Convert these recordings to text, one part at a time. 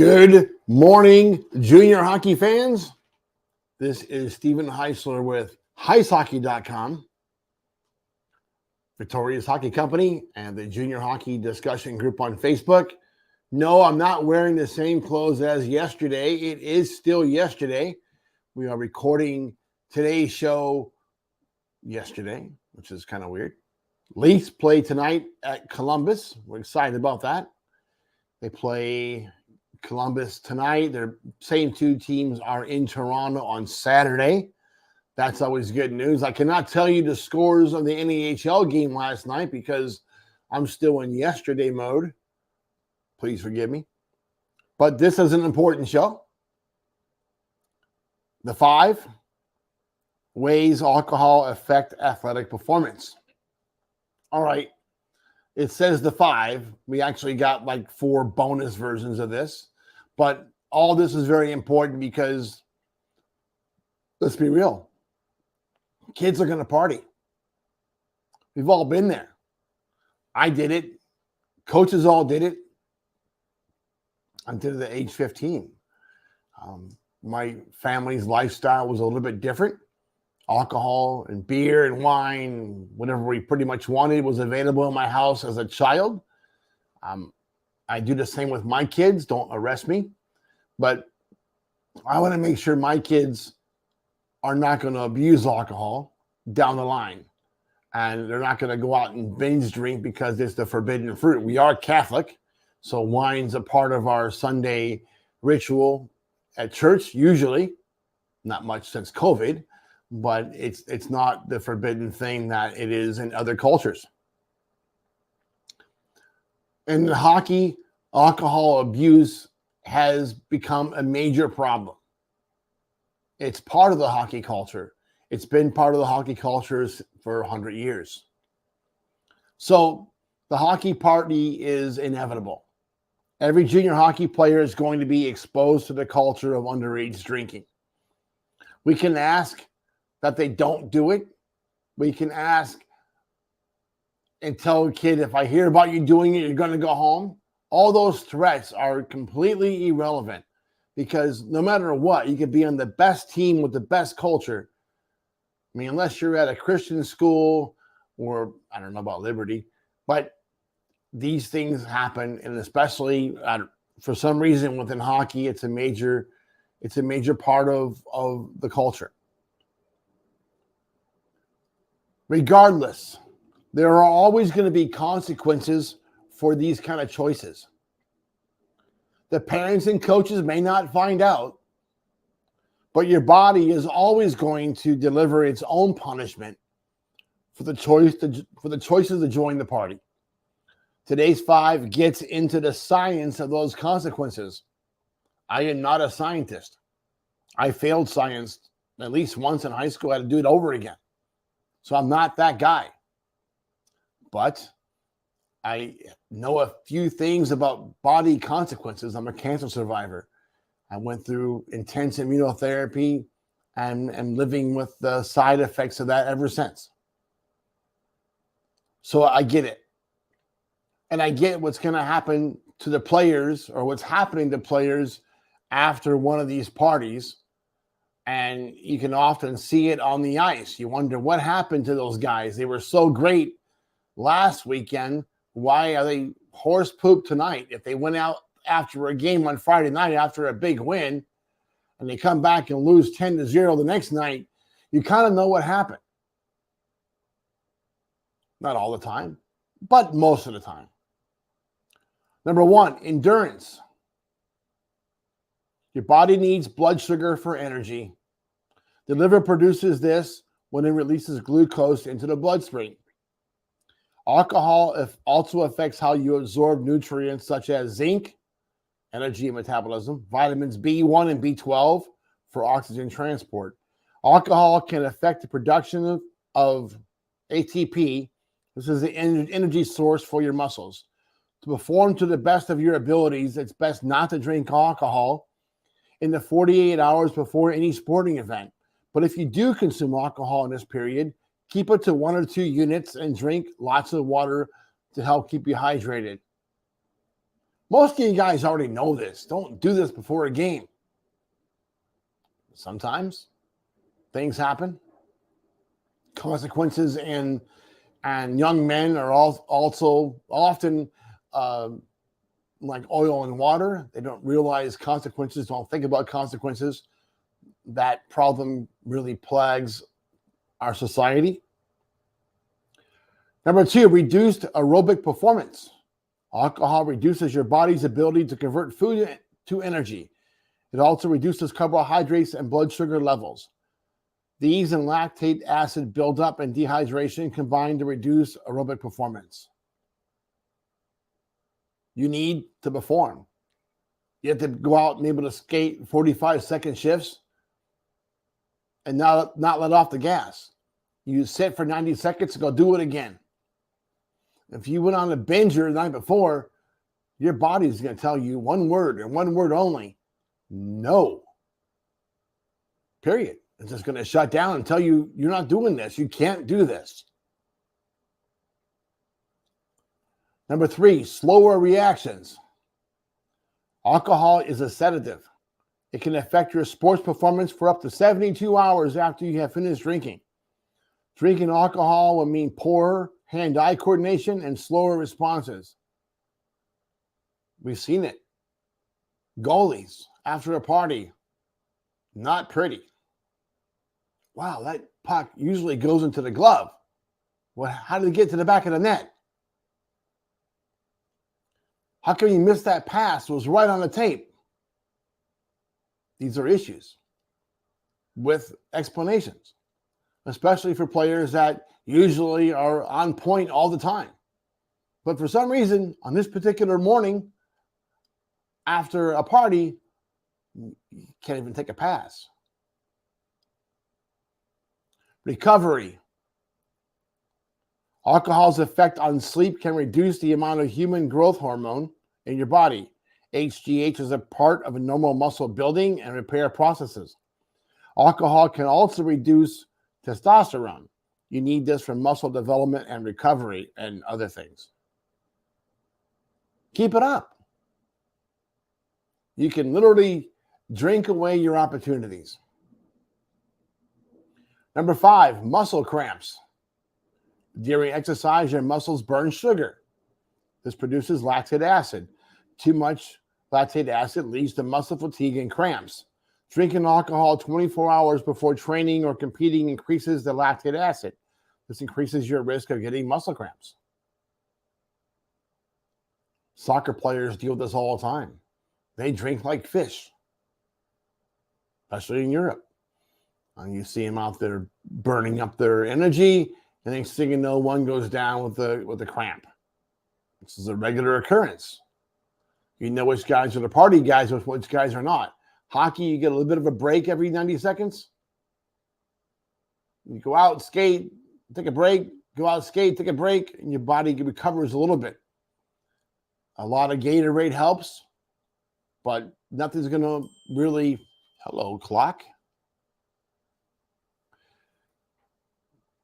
Good morning, junior hockey fans. This is Stephen Heisler with HeisHockey.com, Victoria's Hockey Company, and the Junior Hockey Discussion Group on Facebook. No, I'm not wearing the same clothes as yesterday. It is still yesterday. We are recording today's show yesterday, which is kind of weird. Leafs play tonight at Columbus. We're excited about that. They play Columbus tonight. Their same two teams are in Toronto on Saturday. That's always good news. I cannot tell you the scores of the NAHL game last night because I'm still in yesterday mode. Please forgive me. But this is an important show. The 5 ways alcohol affect athletic performance. All right. It says the 5. We actually got like 4 bonus versions of this. But all this is very important because, let's be real, kids are going to party. We've all been there. I did it. Coaches all did it until the age 15. My family's lifestyle was a little bit different. Alcohol and beer and wine, whatever we pretty much wanted was available in my house as a child. I do the same with my kids. Don't arrest me. But I want to make sure my kids are not going to abuse alcohol down the line. And they're not going to go out and binge drink because it's the forbidden fruit. We are Catholic, so wine's a part of our Sunday ritual at church, usually. Not much since COVID, but it's not the forbidden thing that it is in other cultures. In hockey, alcohol abuse has become a major problem. It's part of the hockey culture. It's been part of the hockey cultures for 100 years. So the hockey party is inevitable. Every junior hockey player is going to be exposed to the culture of underage drinking. We can ask that they don't do it. We can ask and tell a kid, if I hear about you doing it, you're going to go home. All those threats are completely irrelevant because no matter what, you could be on the best team with the best culture. I mean, unless you're at a Christian school or I don't know about Liberty, but these things happen. And especially for some reason within hockey, it's a major part of the culture. Regardless, there are always going to be consequences for these kind of choices. The parents and coaches may not find out, but your body is always going to deliver its own punishment for the choices to join the party. Today's 5 gets into the science of those consequences. I am not a scientist. I failed science at least once in high school. I had to do it over again. So I'm not that guy. But I know a few things about body consequences. I'm a cancer survivor. I went through intense immunotherapy and am living with the side effects of that ever since. So I get it. And I get what's going to happen to the players or what's happening to players after one of these parties. And you can often see it on the ice. You wonder what happened to those guys. They were so great last weekend. Why are they horse poop tonight? If they went out after a game on Friday night after a big win and they come back and lose 10-0 the next night, you kind of know what happened. Not all the time, but most of the time. Number 1, endurance. Your body needs blood sugar for energy. The liver produces this when it releases glucose into the bloodstream. Alcohol also affects how you absorb nutrients such as zinc, energy and metabolism, vitamins B1 and B12 for oxygen transport. Alcohol can affect the production of ATP. This is the energy source for your muscles. To perform to the best of your abilities, it's best not to drink alcohol in the 48 hours before any sporting event. But if you do consume alcohol in this period, keep it to 1 or 2 units and drink lots of water to help keep you hydrated. Most of you guys already know this. Don't do this before a game. Sometimes things happen. Consequences and young men are also often like oil and water. They don't realize consequences, don't think about consequences. That problem really plagues our society. Number 2, reduced aerobic performance. Alcohol reduces your body's ability to convert food to energy. It also reduces carbohydrates and blood sugar levels. These and lactate acid buildup and dehydration combine to reduce aerobic performance. You need to perform. You have to go out and be able to skate 45-second shifts and not let off the gas. You sit for 90 seconds and go do it again. If you went on a binger the night before, your body's going to tell you one word and one word only: no. Period. It's just going to shut down and tell you you're not doing this. You can't do this. Number 3, slower reactions. Alcohol is a sedative. It can affect your sports performance for up to 72 hours after you have finished drinking. Drinking alcohol will mean poorer hand-eye coordination and slower responses. We've seen it. Goalies after a party, not pretty. Wow, that puck usually goes into the glove. Well, how did it get to the back of the net? How come you missed that pass? It was right on the tape. These are issues with explanations, especially for players that usually are on point all the time. But for some reason, on this particular morning, after a party, you can't even take a pass. Recovery. Alcohol's effect on sleep can reduce the amount of human growth hormone in your body. HGH is a part of a normal muscle building and repair processes. Alcohol can also reduce testosterone. You need this for muscle development and recovery and other things. Keep it up. You can literally drink away your opportunities. Number 5, muscle cramps. During exercise, your muscles burn sugar. This produces lactic acid. Too much lactic acid leads to muscle fatigue and cramps. Drinking alcohol 24 hours before training or competing increases the lactic acid. This increases your risk of getting muscle cramps. Soccer players deal with this all the time. They drink like fish, especially in Europe. And you see them out there burning up their energy, and next thing you know, one goes down with a cramp. This is a regular occurrence. You know which guys are the party guys, which guys are not. Hockey, you get a little bit of a break every 90 seconds. You go out, skate, take a break, go out, skate, take a break, and your body recovers a little bit. A lot of Gatorade helps, but nothing's going to really, hello, clock.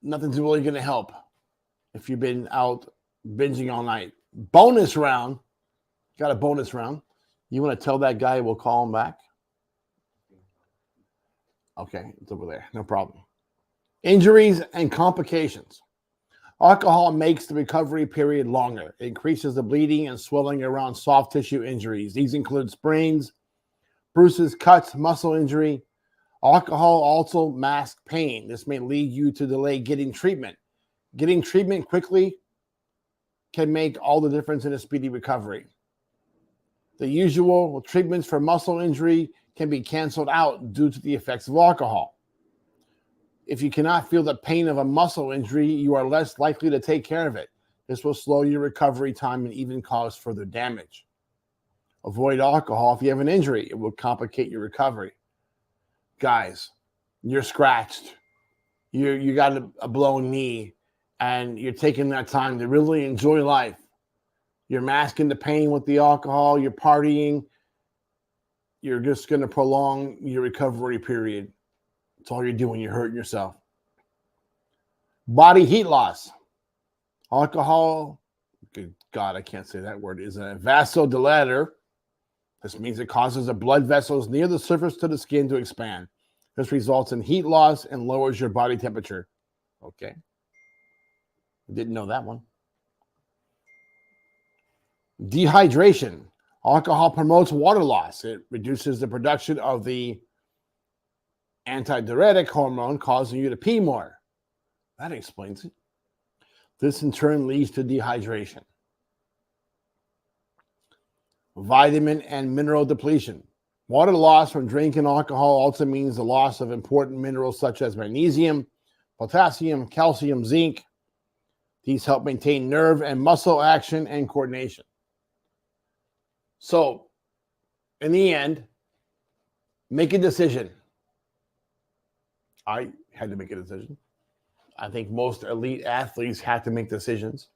Nothing's really going to help if you've been out binging all night. Bonus round. Got a bonus round. You want to tell that guy we'll call him back? Okay, it's over there. No problem. Injuries and complications. Alcohol makes the recovery period longer. It increases the bleeding and swelling around soft tissue injuries. These include sprains, bruises, cuts, muscle injury. Alcohol also masks pain. This may lead you to delay getting treatment. Getting treatment quickly can make all the difference in a speedy recovery. The usual treatments for muscle injury can be canceled out due to the effects of alcohol. If you cannot feel the pain of a muscle injury, you are less likely to take care of it. This will slow your recovery time and even cause further damage. Avoid alcohol if you have an injury. It will complicate your recovery. Guys, you're scratched. You got a blown knee, and you're taking that time to really enjoy life. You're masking the pain with the alcohol. You're partying. You're just going to prolong your recovery period. That's all you're doing. You're hurting yourself. Body heat loss. Alcohol good God, I can't say that word, is a vasodilator. This means it causes the blood vessels near the surface to the skin to expand. This results in heat loss and lowers your body temperature. Okay. Didn't know that one. Dehydration. Alcohol promotes water loss. It reduces the production of the antidiuretic hormone, causing you to pee more. That explains it. This in turn leads to dehydration. Vitamin and mineral depletion. Water loss from drinking alcohol also means the loss of important minerals such as magnesium, potassium, calcium, zinc. These help maintain nerve and muscle action and coordination. So, in the end, make a decision. I had to make a decision. I think most elite athletes have to make decisions.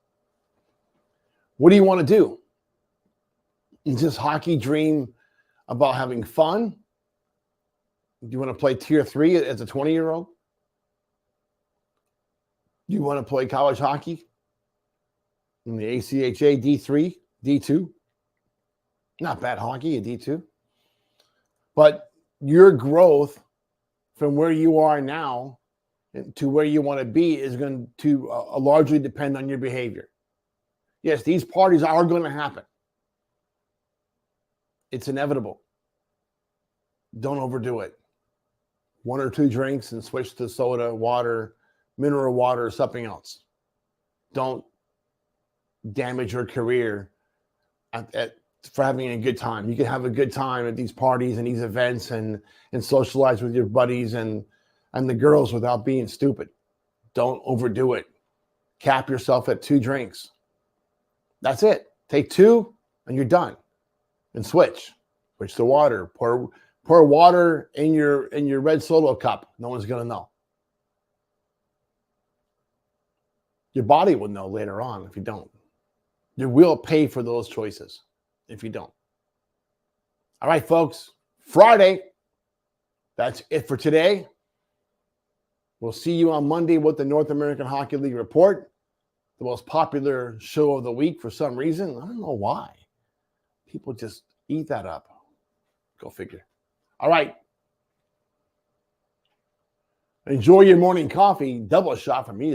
What do you want to do? Is this hockey dream about having fun? Do you want to play tier 3 as a 20-year-old? Do you want to play college hockey in the ACHA D3, D2? Not bad hockey at D2. But your growth from where you are now to where you want to be is going to largely depend on your behavior. Yes, these parties are going to happen. It's inevitable. Don't overdo it. 1 or 2 drinks and switch to soda, water, mineral water, or something else. Don't damage your career for having a good time. You can have a good time at these parties and these events and socialize with your buddies and the girls without being stupid. Don't overdo it. Cap yourself at 2 drinks. That's it. Take 2 and you're done. And switch to water. Pour water in your red Solo cup. No one's gonna know. Your body will know later on if you don't. You will pay for those choices if you don't. All right, folks. Friday. That's it for today. We'll see you on Monday with the North American Hockey League report, the most popular show of the week for some reason. I don't know why. People just eat that up. Go figure. All right. Enjoy your morning coffee. Double shot for me.